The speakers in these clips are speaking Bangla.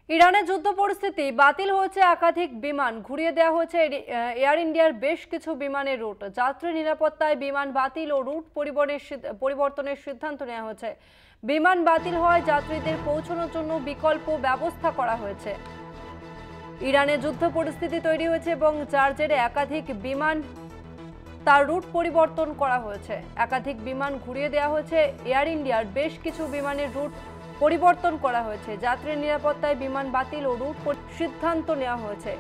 ইরানের যুদ্ধ পরিস্থিতি বাতিল হয়েছে, একাধিক বিমান ঘুরিয়ে দেওয়া হয়েছে। এয়ার ইন্ডিয়ার বেশ কিছু বিমানের রুট, যাত্রী নিরাপত্তায় বিমান বাতিল ও রুট পরিবর্তনের সিদ্ধান্ত নেওয়া হয়েছে। বিমান বাতিল হওয়ায় যাত্রীদের পৌঁছানোর জন্য বিকল্প ব্যবস্থা করা হয়েছে। ইরানে যুদ্ধ পরিস্থিতি তৈরি হয়েছে এবং যার জেরে একাধিক বিমান তার রুট পরিবর্তন করা হয়েছে। একাধিক বিমান ঘুরিয়ে দেওয়া হয়েছে। এয়ার ইন্ডিয়ার বেশ কিছু বিমানের রুট পরিবর্তন করা হয়েছে। যাত্রী নিরাপত্তায় বিমান বাতিল ও রুট সিদ্ধান্ত নেওয়া হয়েছে।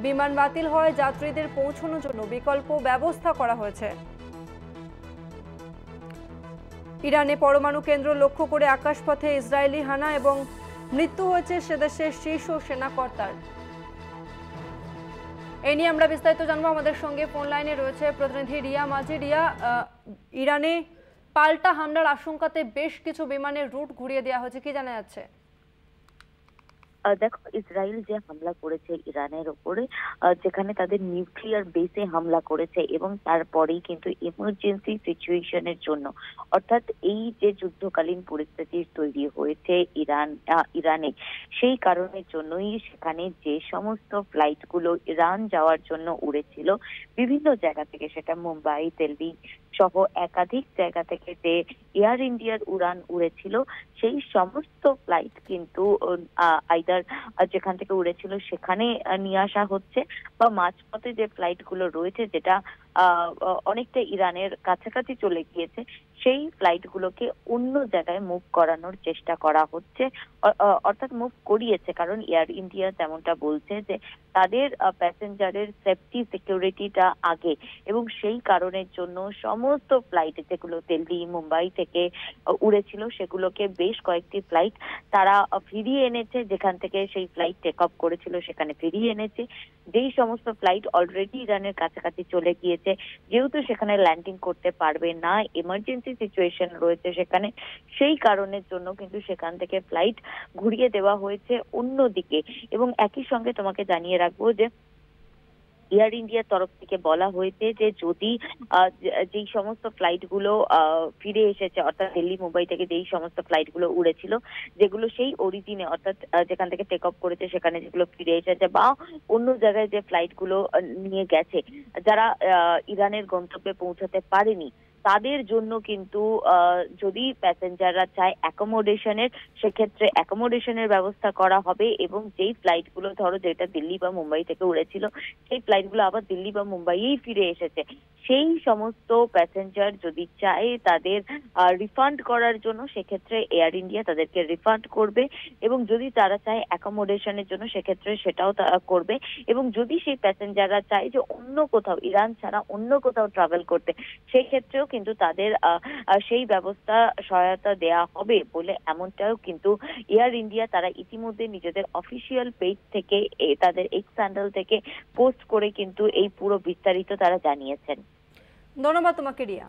বিমান বাতিল হওয়ায় যাত্রীদের পৌঁছানোর জন্য বিকল্প ব্যবস্থা করা হয়েছে। ইরানে পরমাণু কেন্দ্র লক্ষ্য করে আকাশপথে ইসরায়েলি হানা এবং মৃত্যু হয়েছে সেদেশের শীর্ষ সেনাকর্তার। এই নিয়ে আমরা বিস্তারিত জানবো। আমাদের সঙ্গে ফোন লাইনে রয়েছে প্রতিনিধি রিয়া মাঝি। রিয়া, ইরানে পাল্টা হামলার আশঙ্কাতে বেশ কিছু বিমানের রুট ঘুরিয়ে দেওয়া হয়েছে, কি জানা যাচ্ছে? দেখো, ইসরায়েল যে হামলা করেছে ইরানের ওপরে, যেখানে তাদের নিউক্লিয়ার বেসে হামলা করেছে এবং তারপরেই কিন্তু ইমার্জেন্সি সিচুয়েশনের জন্য, অর্থাৎ এই যে যুদ্ধকালীন পরিস্থিতির তৈরি হয়েছে ইরানে, সেই কারণের জন্যই সেখানে যে সমস্ত ফ্লাইট গুলো ইরান যাওয়ার জন্য উড়েছিল বিভিন্ন জায়গা থেকে, সেটা মুম্বাই, দিল্লি সহ একাধিক জায়গা থেকে যে এয়ার ইন্ডিয়ার উড়ান উড়েছিল, সেই সমস্ত ফ্লাইট কিন্তু যেখান থেকে উড়েছিল সেখানে নিয়ে আসা হচ্ছে, বা মাঝপথে যে ফ্লাইট গুলো রয়েছে যেটা অনেকটা ইরানের কাছাকাছি চলে গিয়েছে, সেই ফ্লাইট গুলোকে অন্য জায়গায় মুভ করানোর চেষ্টা করা হচ্ছে। অর্থাৎ মুভ করিয়েছে, কারণ এয়ার ইন্ডিয়া যেমনটা বলছে যে তাদের প্যাসেঞ্জারের সেফটি সিকিউরিটিটা আগে, এবং সেই কারণের জন্য সমস্ত ফ্লাইট যেগুলো দিল্লি মুম্বাই থেকে উড়েছিল সেগুলোকে বেশ কয়েকটি ফ্লাইট তারা ফিরিয়ে এনেছে, যেখান থেকে সেই ফ্লাইট টেক অফ করেছিল সেখানে ফিরিয়ে এনেছে। যেই সমস্ত ফ্লাইট অলরেডি ইরানের কাছাকাছি চলে গিয়েছে, যেহেতু সেখানে ল্যান্ডিং করতে পারবে না, এমার্জেন্সি সিচুয়েশন রয়েছে সেখানে, সেই কারণের জন্য কিন্তু সেখান থেকে ফ্লাইট ঘুরিয়ে দেওয়া হয়েছে অন্যদিকে। এবং একই সঙ্গে তোমাকে জানিয়ে রাখবো যে এয়ার ইন্ডিয়ার তরফ থেকে বলা হয়েছে যে যদি যেই সমস্ত ফ্লাইট গুলো ফিরে এসেছে, অর্থাৎ দিল্লি মুম্বাই থেকে যেই সমস্ত ফ্লাইট গুলো উড়েছিল, যেগুলো সেই অরিজিনে অর্থাৎ যেখান থেকে টেক অফ করেছে সেখানে যেগুলো ফিরে এসেছে, বা অন্য জায়গায় যে ফ্লাইট গুলো নিয়ে গেছে, যারা ইরানের গন্তব্যে পৌঁছাতে পারেনি, তাদের জন্য কিন্তু যদি প্যাসেঞ্জাররা চায় অ্যাকোমোডেশনের, সেক্ষেত্রে অ্যাকোমোডেশনের ব্যবস্থা করা হবে। এবং যেই ফ্লাইট গুলো ধরো যেটা দিল্লি বা মুম্বাই থেকে উড়েছিল, সেই ফ্লাইট গুলো আবার দিল্লি বা মুম্বাইয়েই ফিরে এসেছে, সেই সমস্ত প্যাসেঞ্জার যদি চায় তাদের রিফান্ড করার জন্য, সেক্ষেত্রে এয়ার ইন্ডিয়া তাদেরকে রিফান্ড করবে। এবং যদি তারা চায় অ্যাকোমোডেশনের জন্য, সেক্ষেত্রে সেটাও তারা করবে। এবং যদি সেই প্যাসেঞ্জাররা চায় যে অন্য কোথাও, ইরান ছাড়া অন্য কোথাও ট্রাভেল করতে, সেই ক্ষেত্রেও কিন্তু তাদের সেই ব্যবস্থা সহায়তা দেয়া হবে বলে এমনটাও কিন্তু এয়ার ইন্ডিয়া তারা ইতিমধ্যে নিজেদের অফিসিয়াল পেজ থেকে, তাদের এক্স হ্যান্ডেল থেকে পোস্ট করে কিন্তু এই পুরো বিস্তারিত তারা জানিয়েছেন। ধন্যবাদ তোমাকে রিয়া।